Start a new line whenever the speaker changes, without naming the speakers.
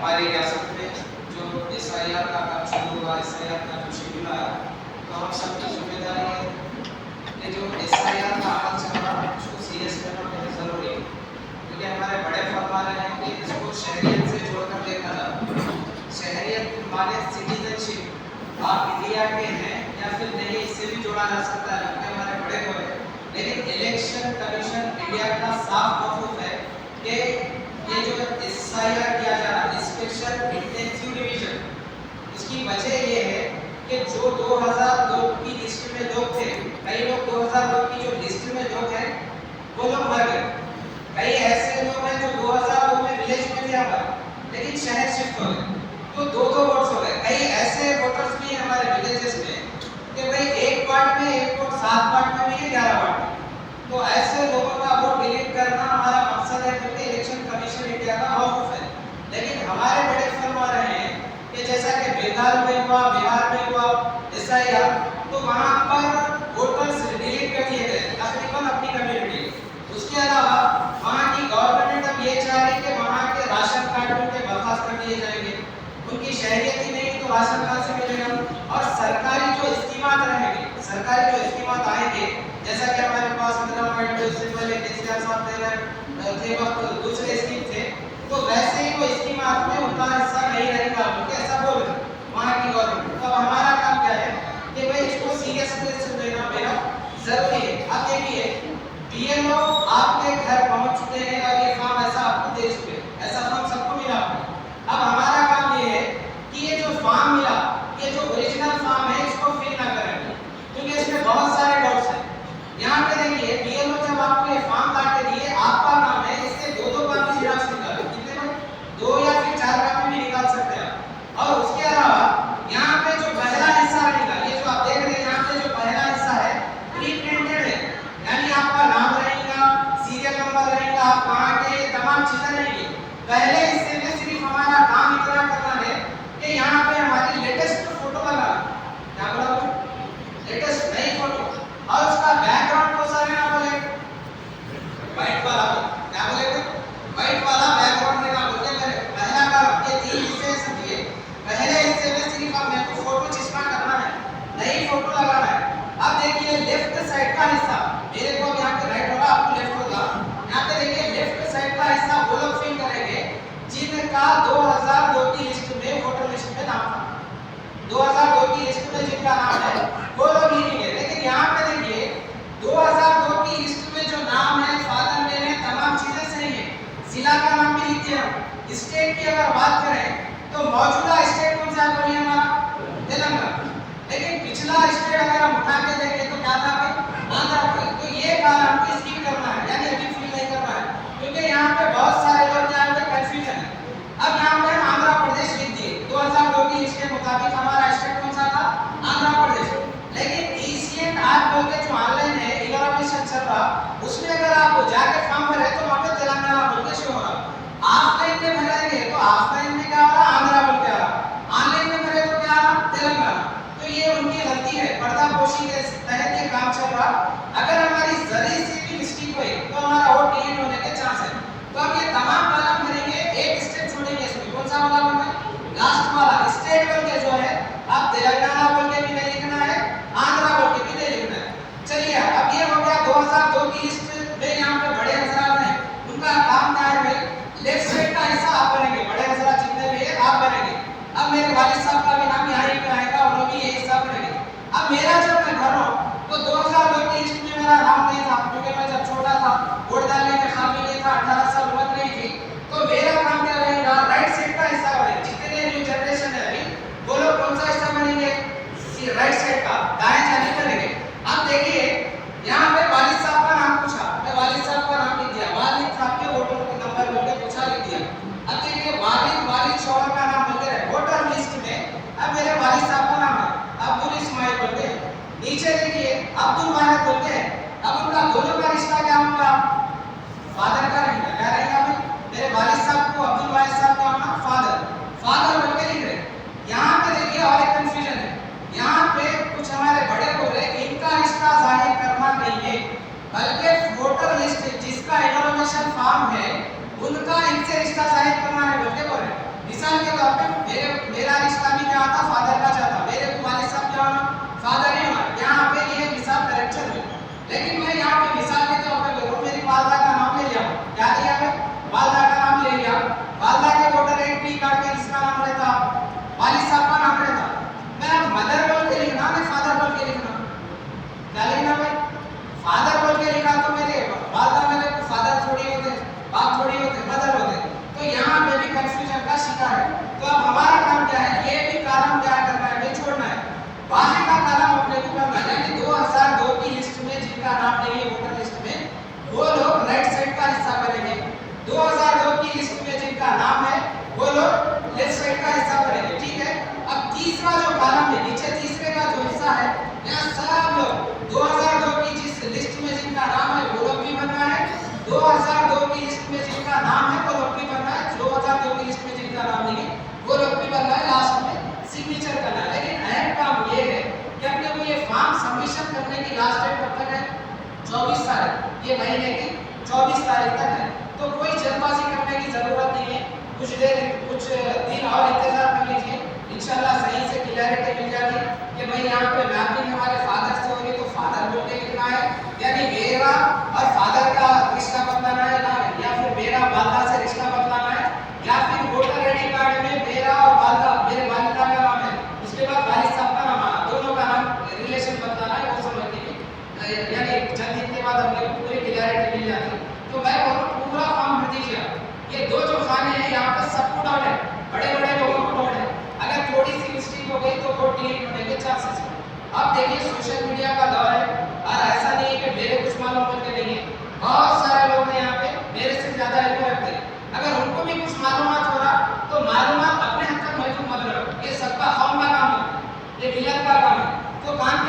हमारी रियासत में जो एसआईआर का काम शुरू हुआ, एसआईआर का जो शेड्यूल आया, तो हम सबकी जिम्मेदारी है कि जो एसआईआर का अमल चल रहा है उसको सीरियस लेना बहुत जरूरी है, क्योंकि हमारे बड़े फरमा रहे हैं कि इसको शहरियत से जोड़कर देखा जाए। शहरियत माने सिटीजनशिप, आप इंडिया के हैं या फिर नहीं, इससे भी जोड़ा जा सकता है, क्योंकि हमारे बड़े को है। लेकिन इलेक्शन कमीशन इंडिया का साफ मौक़िफ़ है कि ये जो एसआईआर किया जा रहा है, स्पेशल इंटेंसिव रिवीजन, इसकी वजह ये है कि जो 2002 की लिस्ट में लोग थे, कई लोग 2002 की जो लिस्ट में लोग हैं वो लोग मर गए। कई ऐसे लोग हैं जो 2002 में विलेज में थे हमारे, लेकिन शहर शिफ्ट हो गए, तो दो वोट्स हो गए। कई ऐसे वोटर्स भी हैं हमारे विलेजेस में कि भाई एक वार्ड में एक वोट 7 वार्ड में भी है, 11 वार्ड में, तो ऐसे लोगों का वोट डिलीट करना हमारा मकसद है, क्योंकि इलेक्शन कमीशन इंडिया का मौक़िफ़ है। लेकिन हमारे बड़े फरमा रहे हैं कि जैसा कि बंगाल में हुआ, बिहार में हुआ एसआईआर, तो वहाँ पर वोटर्स डिलीट कर दिए गए तकरीबन अपनी कम्युनिटी। उसके अलावा वहाँ की गवर्नमेंट अब ये चाह रही है कि वहाँ के राशन कार्ड उनके बर्खास्त कर दिए जाएंगे, उनकी शहरियत ही नहीं तो राशन कहाँ से मिलेगा। और सरकारी जो स्कीमात रहेंगे, सरकारी जो स्कीमात आएंगे, जैसा कि हमारे पास 15 मिनट से पहले केसीआर साहब थे वक्त दूसरे स्कीम थे, तो वैसे ही वो स्कीमात में उनका हिस्सा नहीं रहेगा, क्योंकि ऐसा बोल रहे वहाँ की गवर्नमेंट। तो हमारा काम क्या है कि भाई इसको सीरियसनेस से लेना मेरा जरूरी है। अब देखिए, बीएलओ आपके घर पहुँच चुके हैं और ये फॉर्म ऐसा आपको दे चुके हैं, ऐसा फॉर्म सबको मिला। अब हमारा काम ये है कि ये जो फॉर्म मिला, ये जो ओरिजिनल फॉर्म है, इसको फिल ना करें, क्योंकि इसमें बहुत सारे डाउट्स हैं। यहाँ पे देखिए, बीएलओ जब आपको ये फॉर्म ला के दिए, आपका नाम है, इससे दो कॉपी जिराक्स निकालो, कितने में 2 या फिर 4 कॉपी भी निकाल सकते हैं आप। और उसके अलावा यहाँ पे जो पहला हिस्सा रहेगा, ये जो आप देख रहे हैं यहाँ पे जो पहला हिस्सा है प्री प्रिंटेड है, यानी आपका नाम रहेगा, सीरियल नंबर रहेगा, आप कहाँ के, तमाम चीजें रहेंगी। पहले हिस्से में सिर्फ हमारा काम इतना करना है कि यहाँ पे हमारी लेटेस्ट फोटो लगाना, क्या बोला, लेटेस्ट नई फोटो, और उसका बैकग्राउंड को सारे ना बोले व्हाइट वाला, क्या बोलेंगे, व्हाइट वाला बैकग्राउंड देना बोलते हैं। पहला काम, ये 3 हिस्से समझिए। पहले हिस्से में सिर्फ आपने को फोटो चिपका करना है, नई फोटो लगाना है। अब देखिए लेफ्ट साइड का हिस्सा, मेरे को यहाँ पे राइट होगा, आपको लेफ्ट होगा। यहाँ पे देखिए लेफ्ट साइड का हिस्सा वो लोग फिल करेंगे जिनका 2002 की लिस्ट में, वोटर लिस्ट में नाम था। 2002 की लिस्ट में जिनका नाम है वो लोग लिखेंगे। लेकिन यहाँ पे देखिए 2002 की लिस्ट में जो नाम है, फादर नेम है, तमाम चीजें सही है, जिला का नाम भी लिख दिया। स्टेट की अगर बात करें तो मौजूदा स्टेट कौन सा है हमारा, तेलंगाना। लेकिन पिछला स्टेट अगर हम उठा के देखें तो क्या था भाई, आंध्र प्रदेश। तो ये काम हमको स्किप करना है, यानी अभी फिल नहीं करना है, क्योंकि यहाँ पे बहुत सारे लोग यहाँ पे कंफ्यूजन है। अब यहाँ पे हम आंध्र प्रदेश लिख दिए, 2002 की लिस्ट के मुताबिक हमारा स्टेट कौन सा था, आंध्र प्रदेश। लेकिन ईसीएन आप बोल के जो ऑनलाइन है इनोवेशन चल रहा, उसमें अगर आप जाके फॉर्म भरे तो वहाँ पे तेलंगाना बोल के शो हो रहा। ऑफलाइन में भरेंगे तो ऑफलाइन में क्या हो रहा, आंध्र बोल के आ रहा, ऑनलाइन में भरे तो क्या आ रहा, तेलंगाना। तो ये उनकी गलती है, पर्दापोशी के तहत ये काम चल रहा। अगर हमारी जरी सी भी मिस्टेक हुई तो हमारा वोट डिलीट होने के चांस है। तो हम ये तमाम कॉलम भरेंगे, एक स्टेप छोड़ेंगे, इसमें कौन सा वाला है, लास्ट वाला स्टेट बोल के जो है, आप तेलंगाना बोल के भी नहीं लिखना है, आंध्र बोल के भी नहीं लिखना है। चलिए अब ये हो गया 2002 की लिस्ट में। यहाँ पे बड़े हजरात हैं, उनका काम क्या है भाई, लेफ्ट साइड का हिस्सा आप बनेंगे, बड़े हजरात जितने भी है आप बनेंगे। अब मेरे वालिद साहब का भी नाम यहाँ ही पे आएगा, वो भी यही हिस्सा बनेंगे। अब मेरा जब मैं भरा तो 2002 की लिस्ट में मेरा नाम नहीं था, क्योंकि मैं जब छोटा था, वोट डालने में काबिल नहीं था, 18 साल उम्र नहीं थी। तो मेरा काम क्या रहेगा, राइट साइड का हिस्सा बनेगा। जितने न्यू जनरेशन है अभी, वो लोग कौन सा हिस्सा बनेंगे, राइट साइड का, दाएं जाने बनेंगे। अब देखिए यहाँ पे वालिद साहब का नाम पूछा, मैं वालिद साहब का नाम लिख दिया, वालिद साहब के वोटर का नंबर बोल के पूछा, लिख दिया। अब देखिए वालिद शौहर का नाम बोलते रहे वोटर लिस्ट में, अब मेरे वालिद साहब का नाम है अब्दुल इस्माइल बोलते हैं। नीचे देखिए अब्दुल वाहिद बोलते हैं। अब उनका दोनों का रिश्ता क्या होगा, डालिया में वालदा का नाम ले लिया, वालदा के वोटर आईडी कार्ड में किसका नाम रहता, वालिद साहब का नाम रहता। मैं अब मदर बोल के लिखना, मैं फादर बोल के लिखना, क्या लिखना भाई, फादर बोल के लिखा तो मेरे वालदा मेरे फादर थोड़ी होते, बाप थोड़ी होते, मदर होते। तो यहाँ पे भी कंफ्यूजन का शिकार है। तो अब हमारा काम क्या है, ये भी कॉलम क्या करना है, नहीं छोड़ना है, बाकी का कॉलम अपने को करना है। यानी 2002 की लिस्ट में जिनका नाम नहीं है वोटर लिस्ट में, वो लोग राइट साइड का हिस्सा करेंगे। 2002 की लिस्ट में जिनका नाम है वो लोग लेफ्ट साइड का हिस्सा करेंगे, ठीक है। अब तीसरा जो कॉलम है नीचे, तीसरे का जो हिस्सा है, यहाँ सब लोग 2002 की जिस लिस्ट में जिनका नाम है वो लोग भी बनना है, 2002 की लिस्ट में जिनका नाम है वो लोग भी बनना है, 2002 की लिस्ट में जिनका नाम नहीं है वो लोग भी बनना है। लास्ट में सिग्नेचर करना है। लेकिन अहम काम ये है कि अपने को ये फॉर्म सबमिशन करने की लास्ट डेट कब तक है, 24 तारीख, ये महीने की 24 तारीख तक है। तो कोई जल्दबाजी करने की जरूरत नहीं है, कुछ दिन और इंतजार कर लीजिए, इंशाल्लाह सही से क्लियरिटी मिल जाएगी कि भाई यहाँ पे मैपिंग हमारे फादर से होगी तो फादर बोल के लिखना है, यानी मेरा और फादर का रिश्ता बदलाना है ना, या फिर मेरा वालदा से रिश्ता बदलाना है, या फिर वोटर आईडी कार्ड में मेरा और वालदा, मेरे वालिदा का नाम है, उसके बाद वालिद साहब का नाम आना, दोनों का नाम रिलेशन बदलाना है, वो समझने की यानी चंद दिन के बाद हमने पूरी क्लियरिटी मिल जाती। तो मैं बहुत पूरा फॉर्म भर दीजिए। ये दो जो खाने हैं यहाँ पर सबको डाउन है, बड़े बड़े लोगों को डाउन है, अगर थोड़ी सी मिस्टेक हो गई तो वोट डिलीट होने के चांसेस है। अब देखिए सोशल मीडिया का दौर है और ऐसा नहीं है कि मेरे कुछ मालूम होते नहीं है, बहुत सारे लोग हैं यहाँ पे मेरे से ज्यादा इल्म रखते हैं। अगर उनको भी कुछ मालूमात हो रहा तो मालूमात अपने हद तक महफूज मत रखो, ये सबका कौम का काम है, ये मिलत का काम है। तो काम